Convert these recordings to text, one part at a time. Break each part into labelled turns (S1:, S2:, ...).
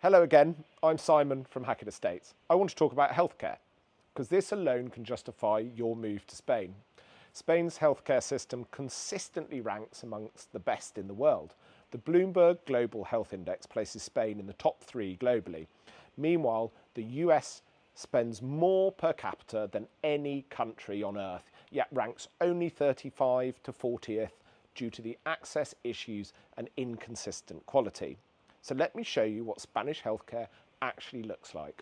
S1: Hello again, I'm Simon from Hackett Estates. I want to talk about healthcare, because this alone can justify your move to Spain. Spain's healthcare system consistently ranks amongst the best in the world. The Bloomberg Global Health Index places Spain in the top 3 globally. Meanwhile, the US spends more per capita than any country on earth, yet ranks only 35 to 40th due to the access issues and inconsistent quality. So let me show you what Spanish healthcare actually looks like.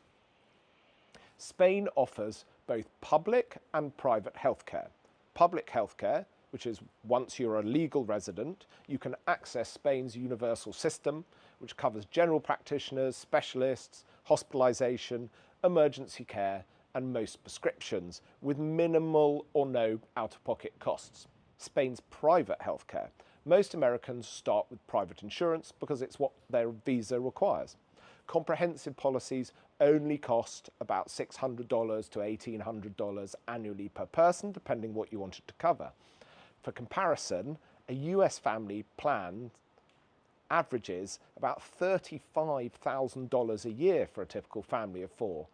S1: Spain offers both public and private healthcare. Public healthcare, which is once you're a legal resident, you can access Spain's universal system, which covers general practitioners, specialists, hospitalisation, emergency care, and most prescriptions, with minimal or no out-of-pocket costs. Spain's private healthcare. Most Americans start with private insurance because it's what their visa requires. Comprehensive policies only cost about $600 to $1,800 annually per person, depending what you wanted to cover. For comparison, a US family plan averages about $35,000 a year for a typical family of 4,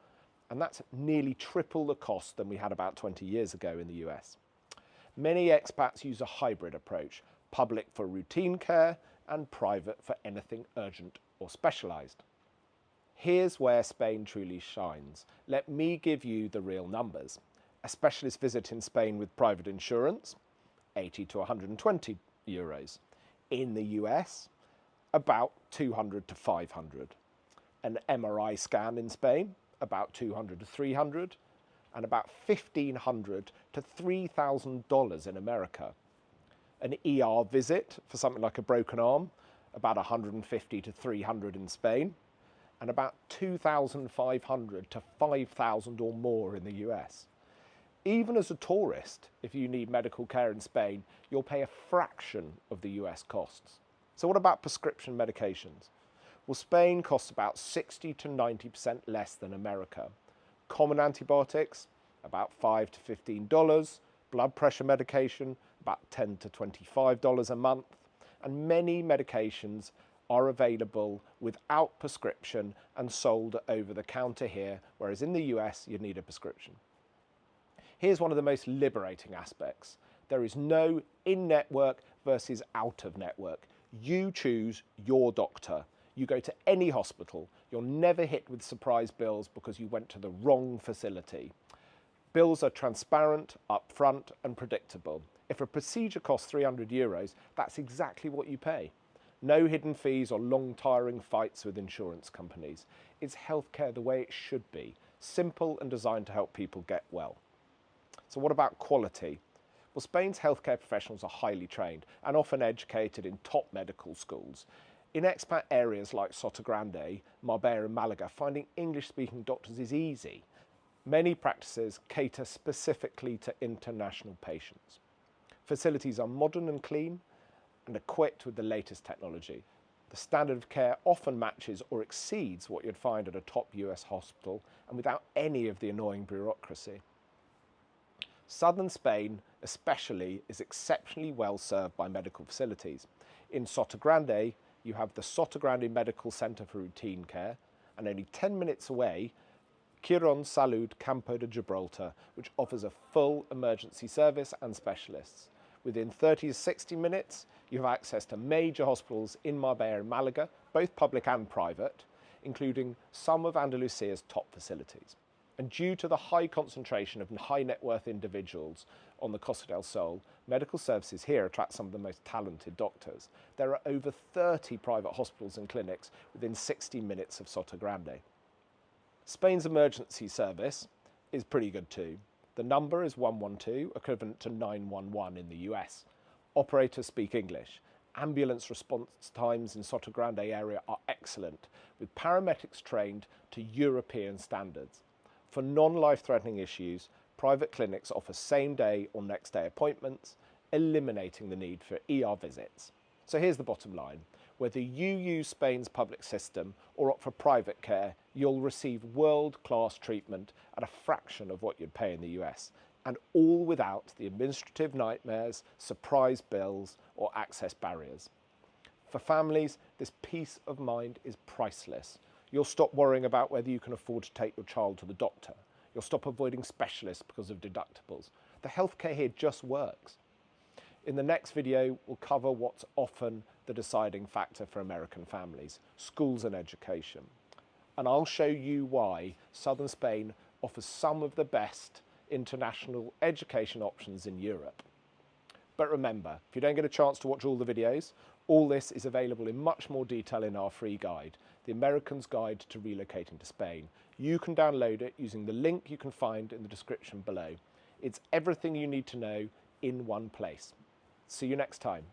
S1: and that's nearly triple the cost than we had about 20 years ago in the US. Many expats use a hybrid approach, public for routine care and private for anything urgent or specialised. Here's where Spain truly shines. Let me give you the real numbers. A specialist visit in Spain with private insurance, 80 to 120 euros. In the US, about 200 to 500. An MRI scan in Spain, about 200 to 300, and about $1,500 to $3,000 in America. An ER visit for something like a broken arm, about 150 to 300 in Spain, and about 2,500 to 5,000 or more in the US. Even as a tourist, if you need medical care in Spain, you'll pay a fraction of the US costs. So what about prescription medications? Well, Spain costs about 60 to 90% less than America. Common antibiotics, about $5 to $15, blood pressure medication, about $10 to $25 a month, and many medications are available without prescription and sold over the counter here, whereas in the US you'd need a prescription. Here's one of the most liberating aspects. There is no in-network versus out-of-network. You choose your doctor. You go to any hospital. You're never hit with surprise bills because you went to the wrong facility. Bills are transparent, upfront, and predictable. If a procedure costs 300 euros, that's exactly what you pay. No hidden fees or long, tiring fights with insurance companies. It's healthcare the way it should be, simple and designed to help people get well. So what about quality? Well, Spain's healthcare professionals are highly trained and often educated in top medical schools. In expat areas like Sotogrande, Marbella and Malaga, finding English-speaking doctors is easy. Many practices cater specifically to international patients. Facilities are modern and clean and equipped with the latest technology. The standard of care often matches or exceeds what you'd find at a top US hospital and without any of the annoying bureaucracy. Southern Spain especially is exceptionally well served by medical facilities. In Sotogrande, you have the Sotogrande Medical Centre for routine care, and only 10 minutes away, Quirónsalud Campo de Gibraltar, which offers a full emergency service and specialists. Within 30 to 60 minutes, you have access to major hospitals in Marbella and Malaga, both public and private, including some of Andalusia's top facilities. And due to the high concentration of high net worth individuals on the Costa del Sol, medical services here attract some of the most talented doctors. There are over 30 private hospitals and clinics within 60 minutes of Sotogrande. Spain's emergency service is pretty good too. The number is 112, equivalent to 911 in the US. Operators speak English. Ambulance response times in Sotogrande area are excellent, with paramedics trained to European standards. For non-life-threatening issues, private clinics offer same-day or next-day appointments, eliminating the need for ER visits. So here's the bottom line. Whether you use Spain's public system or opt for private care, you'll receive world-class treatment at a fraction of what you'd pay in the US, and all without the administrative nightmares, surprise bills, or access barriers. For families, this peace of mind is priceless. You'll stop worrying about whether you can afford to take your child to the doctor. You'll stop avoiding specialists because of deductibles. The healthcare here just works. In the next video, we'll cover what's often the deciding factor for American families: schools and education. And I'll show you why southern Spain offers some of the best international education options in Europe. But remember, if you don't get a chance to watch all the videos, all this is available in much more detail in our free guide, The American's Guide to Relocating to Spain. You can download it using the link you can find in the description below. It's everything you need to know in one place. See you next time.